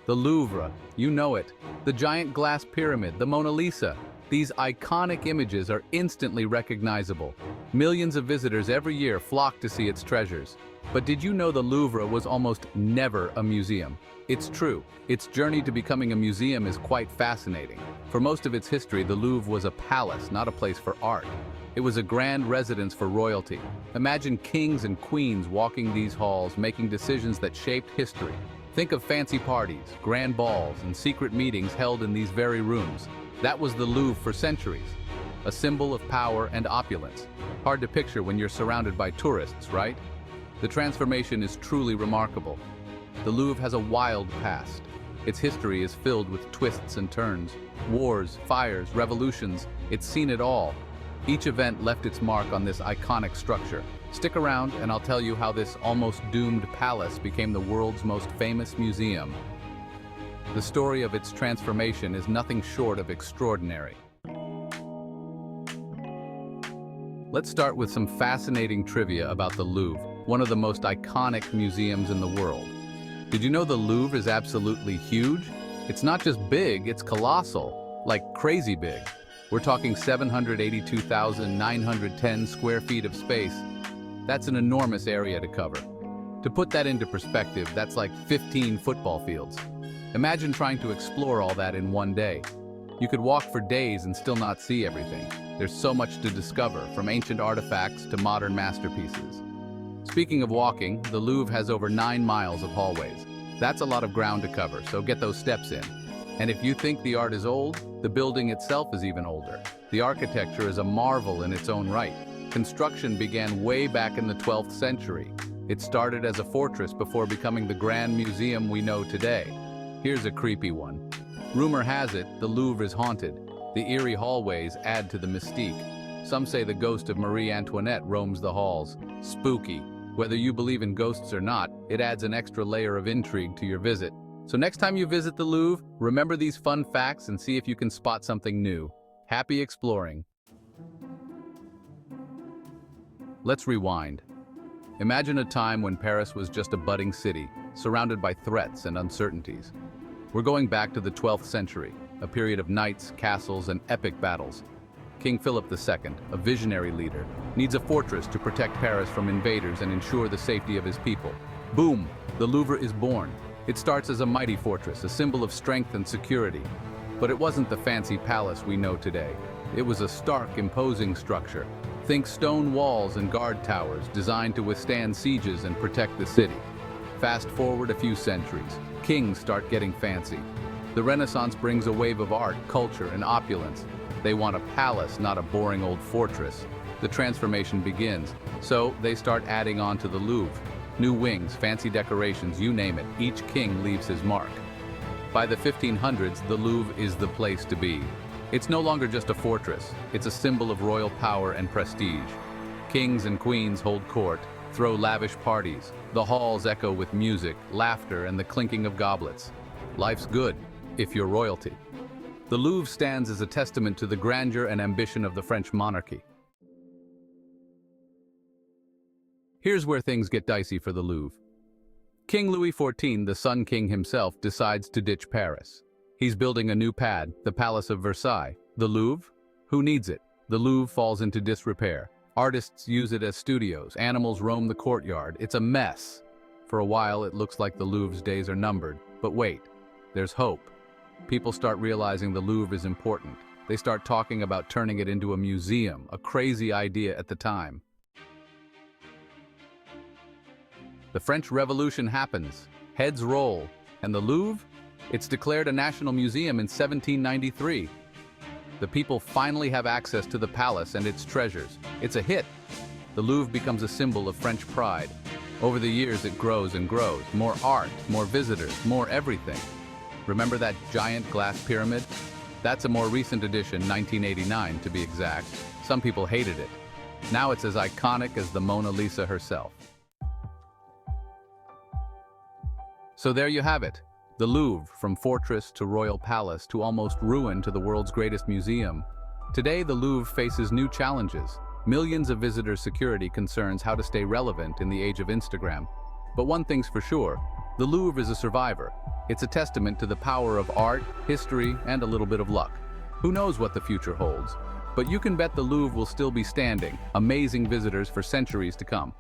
The Louvre, you know it. The giant glass pyramid, the Mona Lisa. These iconic images are instantly recognizable. Millions of visitors every year flock to see its treasures. But did you know the Louvre was almost never a museum? It's true. Its journey to becoming a museum is quite fascinating. For most of its history, the Louvre was a palace, not a place for art. It was a grand residence for royalty. Imagine kings and queens walking these halls, making decisions that shaped history. Think of fancy parties, grand balls, and secret meetings held in these very rooms. That was the Louvre for centuries, a symbol of power and opulence. Hard to picture when you're surrounded by tourists, right? The transformation is truly remarkable. The Louvre has a wild past. Its history is filled with twists and turns. Wars, fires, revolutions, it's seen it all. Each event left its mark on this iconic structure. Stick around and I'll tell you how this almost doomed palace became the world's most famous museum. The story of its transformation is nothing short of extraordinary. Let's start with some fascinating trivia about the Louvre, one of the most iconic museums in the world. Did you know the Louvre is absolutely huge? It's not just big, it's colossal, like crazy big. We're talking 782,910 square feet of space. That's an enormous area to cover. To put that into perspective, that's like 15 football fields. Imagine trying to explore all that in one day. You could walk for days and still not see everything. There's so much to discover, from ancient artifacts to modern masterpieces. Speaking of walking, the Louvre has over 9 miles of hallways. That's a lot of ground to cover, so get those steps in. And if you think the art is old, the building itself is even older. The architecture is a marvel in its own right. Construction began way back in the 12th century. It started as a fortress before becoming the grand museum we know today. Here's a creepy one. Rumor has it, the Louvre is haunted. The eerie hallways add to the mystique. Some say the ghost of Marie Antoinette roams the halls. Spooky. Whether you believe in ghosts or not, it adds an extra layer of intrigue to your visit. So next time you visit the Louvre, remember these fun facts and see if you can spot something new. Happy exploring. Let's rewind. Imagine a time when Paris was just a budding city, surrounded by threats and uncertainties. We're going back to the 12th century, a period of knights, castles, and epic battles. King Philip II, a visionary leader, needs a fortress to protect Paris from invaders and ensure the safety of his people. Boom! The Louvre is born. It starts as a mighty fortress, a symbol of strength and security. But it wasn't the fancy palace we know today. It was a stark, imposing structure. Think stone walls and guard towers designed to withstand sieges and protect the city. Fast forward a few centuries, kings start getting fancy. The Renaissance brings a wave of art, culture, and opulence. They want a palace, not a boring old fortress. The transformation begins, so they start adding on to the Louvre. New wings, fancy decorations, you name it, each king leaves his mark. By the 1500s, the Louvre is the place to be. It's no longer just a fortress, it's a symbol of royal power and prestige. Kings and queens hold court, throw lavish parties. The halls echo with music, laughter, and the clinking of goblets. Life's good, if you're royalty. The Louvre stands as a testament to the grandeur and ambition of the French monarchy. Here's where things get dicey for the Louvre. King Louis XIV, the Sun King himself, decides to ditch Paris. He's building a new pad, the Palace of Versailles. The Louvre? Who needs it? The Louvre falls into disrepair. Artists use it as studios, animals roam the courtyard. It's a mess. For a while, it looks like the Louvre's days are numbered. But wait, there's hope. People start realizing the Louvre is important. They start talking about turning it into a museum, a crazy idea at the time. The French Revolution happens, heads roll, and the Louvre? It's declared a national museum in 1793. The people finally have access to the palace and its treasures. It's a hit. The Louvre becomes a symbol of French pride. Over the years, it grows and grows. More art, more visitors, more everything. Remember that giant glass pyramid? That's a more recent addition, 1989 to be exact. Some people hated it. Now it's as iconic as the Mona Lisa herself. So there you have it. The Louvre, from fortress to royal palace to almost ruin to the world's greatest museum. Today, the Louvre faces new challenges. Millions of visitors' security concerns how to stay relevant in the age of Instagram. But one thing's for sure, the Louvre is a survivor. It's a testament to the power of art, history, and a little bit of luck. Who knows what the future holds? But you can bet the Louvre will still be standing, amazing visitors for centuries to come.